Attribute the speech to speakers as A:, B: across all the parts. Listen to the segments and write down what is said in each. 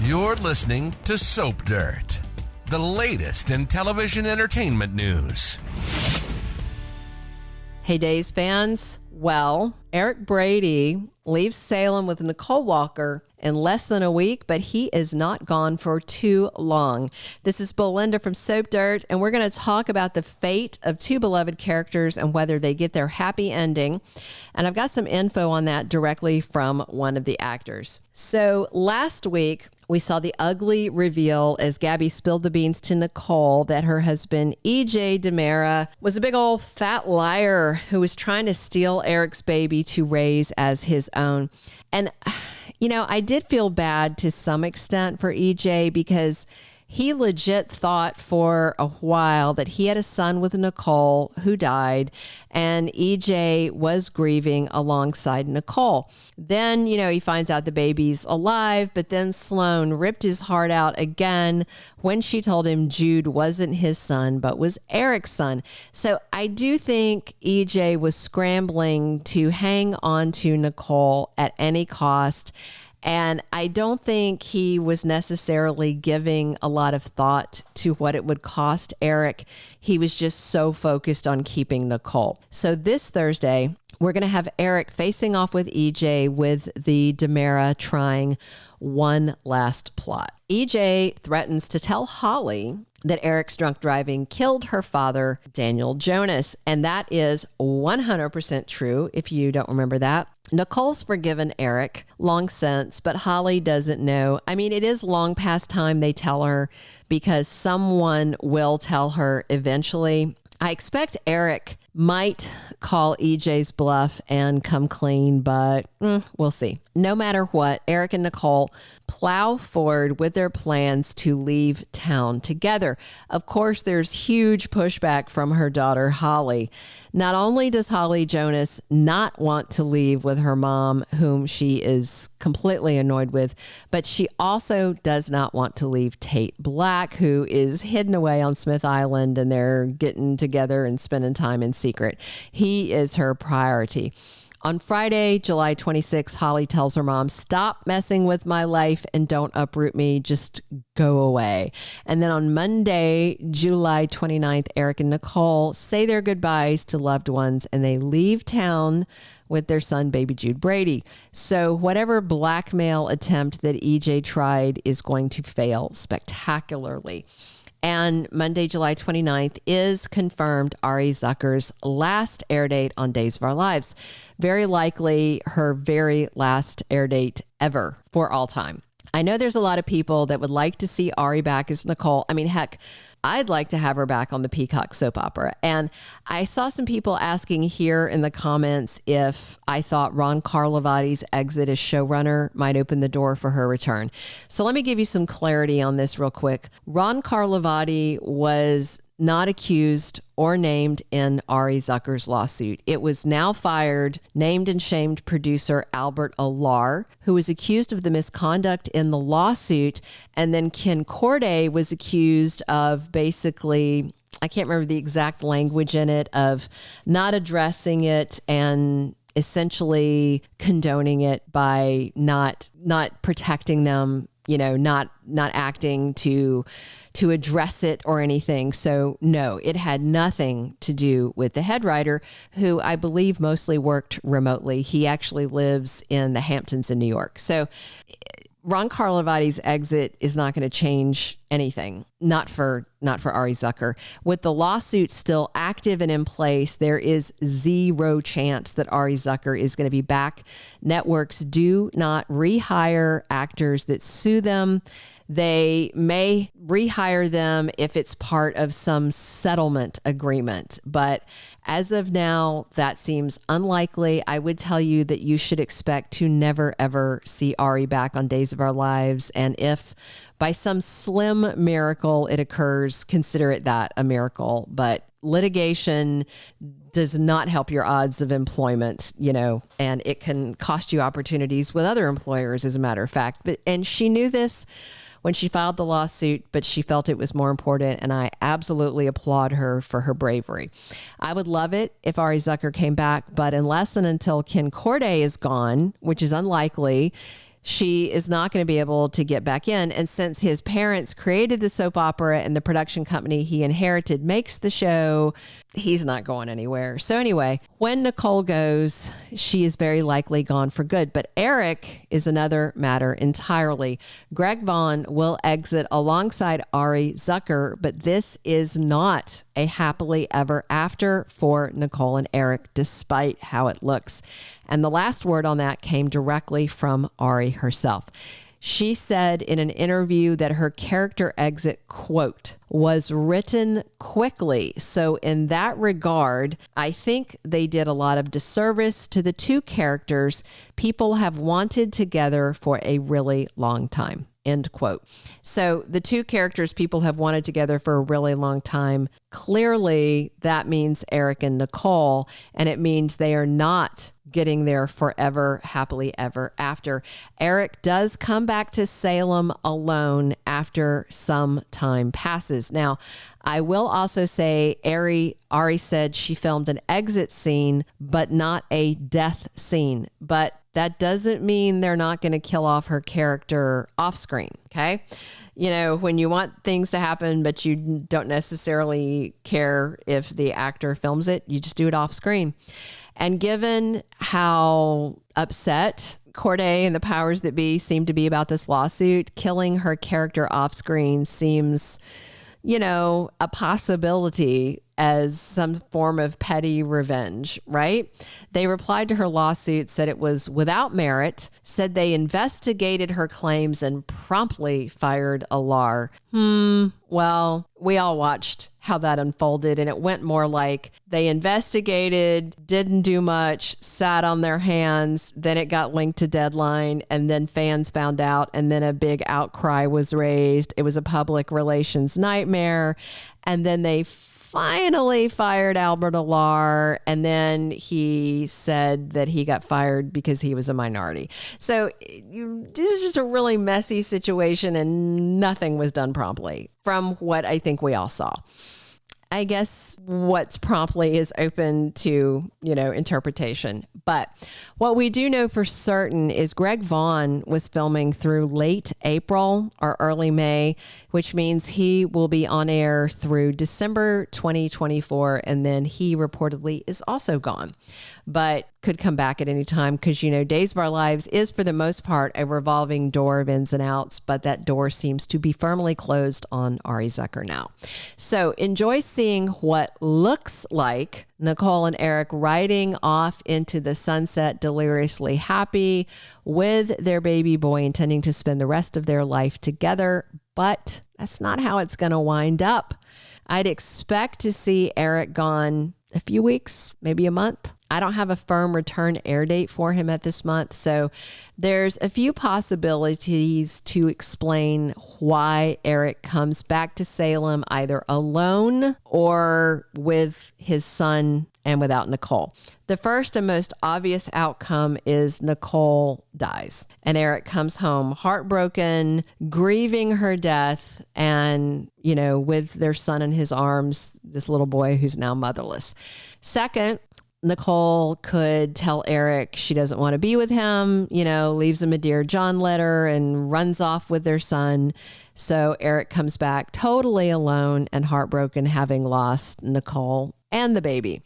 A: You're listening to Soap Dirt, the latest in television entertainment news.
B: Hey, Days fans. Well, Eric Brady leaves Salem with Nicole Walker in less than a week, but he is not gone for too long. This is Belinda from Soap Dirt, and we're going to talk about the fate of two beloved characters and whether they get their happy ending. And I've got some info on that directly from one of the actors. So last week, we saw the ugly reveal as Gabby spilled the beans to Nicole that her husband, EJ DiMera, was a big old fat liar who was trying to steal Eric's baby to raise as his own. And, you know, I did feel bad to some extent for EJ because he legit thought for a while that he had a son with Nicole who died, and EJ was grieving alongside Nicole. Then, you know, he finds out the baby's alive, but then Sloan ripped his heart out again when she told him Jude wasn't his son, but was Eric's son. So I do think EJ was scrambling to hang on to Nicole at any cost. And I don't think he was necessarily giving a lot of thought to what it would cost Eric. He was just so focused on keeping Nicole. So this Thursday, we're going to have Eric facing off with EJ with the DiMera trying one last plot. EJ threatens to tell Holly that Eric's drunk driving killed her father, Daniel Jonas. And that is 100% true, if you don't remember that. Nicole's forgiven Eric long since, but Holly doesn't know. I mean, it is long past time they tell her because someone will tell her eventually. I expect Eric might call EJ's bluff and come clean, but we'll see. No matter what, Eric and Nicole plow forward with their plans to leave town together. Of course, there's huge pushback from her daughter, Holly. Not only does Holly Jonas not want to leave with her mom, whom she is completely annoyed with, but she also does not want to leave Tate Black, who is hidden away on Smith Island, and they're getting together and spending time in secret. He is her priority. On Friday, July 26th, Holly tells her mom, "Stop messing with my life and don't uproot me. Just go away." And then on Monday, July 29th, Eric and Nicole say their goodbyes to loved ones and they leave town with their son, baby Jude Brady. So whatever blackmail attempt that EJ tried is going to fail spectacularly. And Monday, July 29th is confirmed Ari Zucker's last air date on Days of Our Lives. Very likely her very last air date ever for all time. I know there's a lot of people that would like to see Ari back as Nicole. I mean, heck, I'd like to have her back on the Peacock soap opera. And I saw some people asking here in the comments if I thought Ron Carlovati's exit as showrunner might open the door for her return. So let me give you some clarity on this real quick. Ron Carlovati was not accused or named in Ari Zucker's lawsuit. It was now fired, named and shamed producer Albert Alar, who was accused of the misconduct in the lawsuit. And then Ken Corday was accused of basically, I can't remember the exact language in it, of not addressing it and essentially condoning it by not protecting them, you know, not acting to address it or anything. So no, it had nothing to do with the head writer, who I believe mostly worked remotely. He actually lives in the Hamptons in New York. So Ron Carlovati's exit is not going to change anything, not for Ari Zucker. With the lawsuit still active and in place, there is zero chance that Ari Zucker is going to be back. Networks do not rehire actors that sue them. They may rehire them if it's part of some settlement agreement. But as of now, that seems unlikely. I would tell you that you should expect to never, ever see Ari back on Days of Our Lives. And if by some slim miracle it occurs, consider it that a miracle. But litigation does not help your odds of employment, you know, and it can cost you opportunities with other employers, as a matter of fact. And she knew this when she filed the lawsuit, but she felt it was more important, and I absolutely applaud her for her bravery. I would love it if Ari Zucker came back, but unless and until Ken Corday is gone, which is unlikely, she is not going to be able to get back in. And since his parents created the soap opera and the production company he inherited makes the show, he's not going anywhere. So anyway, when Nicole goes, she is very likely gone for good. But Eric is another matter entirely. Greg Vaughan will exit alongside Ari Zucker, but this is not a happily ever after for Nicole and Eric, despite how it looks. And the last word on that came directly from Ari herself. She said in an interview that her character exit, quote, was written quickly. So in that regard, I think they did a lot of disservice to the two characters people have wanted together for a really long time. End quote. So the two characters people have wanted together for a really long time, clearly that means Eric and Nicole, and it means they are not getting there forever, happily ever after. Eric does come back to Salem alone after some time passes. Now, I will also say Ari said she filmed an exit scene, but not a death scene. But that doesn't mean they're not going to kill off her character off screen. Okay. You know, when you want things to happen, but you don't necessarily care if the actor films it, you just do it off screen. And given how upset Corday and the powers that be seem to be about this lawsuit, killing her character off screen seems, you know, a possibility as some form of petty revenge, right? They replied to her lawsuit, said it was without merit, said they investigated her claims and promptly fired Alar. Well, we all watched how that unfolded, and it went more like they investigated, didn't do much, sat on their hands, then it got linked to Deadline, and then fans found out, and then a big outcry was raised. It was a public relations nightmare, and then they finally fired Albert Alar, and then he said that he got fired because he was a minority. So this is just a really messy situation, and nothing was done promptly from what I think we all saw. I guess what's promptly is open to, you know, interpretation. But what we do know for certain is Greg Vaughan was filming through late April or early May, which means he will be on air through December 2024. And then he reportedly is also gone, but could come back at any time because, you know, Days of Our Lives is for the most part a revolving door of ins and outs, but that door seems to be firmly closed on Ari Zucker now. So enjoy seeing what looks like Nicole and Eric riding off into the sunset deliriously happy with their baby boy, intending to spend the rest of their life together. But that's not how it's going to wind up. I'd expect to see Eric gone a few weeks, maybe a month. I don't have a firm return air date for him at this month. So there's a few possibilities to explain why Eric comes back to Salem, either alone or with his son and without Nicole. The first and most obvious outcome is Nicole dies and Eric comes home heartbroken, grieving her death, and, you know, with their son in his arms, this little boy who's now motherless. Second, Nicole could tell Eric she doesn't want to be with him, you know, leaves him a Dear John letter and runs off with their son. So Eric comes back totally alone and heartbroken, having lost Nicole and the baby.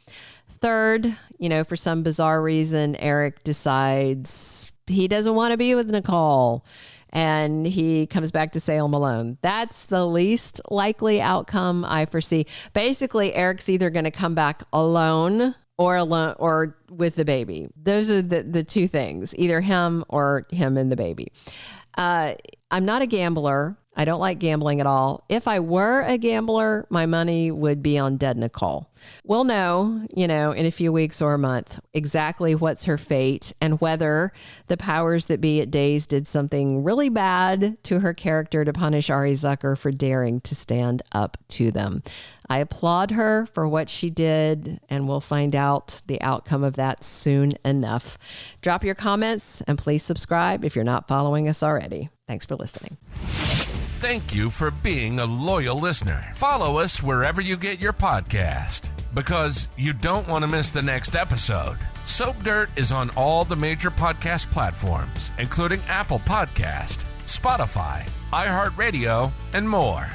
B: Third, you know, for some bizarre reason, Eric decides he doesn't want to be with Nicole and he comes back to Salem alone. That's the least likely outcome I foresee. Basically, Eric's either going to come back alone or with the baby. Those are the two things, either him or him and the baby. I'm not a gambler. I don't like gambling at all. If I were a gambler, my money would be on dead Nicole. We'll know, you know, in a few weeks or a month exactly what's her fate and whether the powers that be at Days did something really bad to her character to punish Ari Zucker for daring to stand up to them. I applaud her for what she did, and we'll find out the outcome of that soon enough. Drop your comments and please subscribe if you're not following us already. Thanks for listening.
A: Thank you for being a loyal listener. Follow us wherever you get your podcast, because you don't want to miss the next episode. Soap Dirt is on all the major podcast platforms, including Apple Podcast, Spotify, iHeartRadio, and more.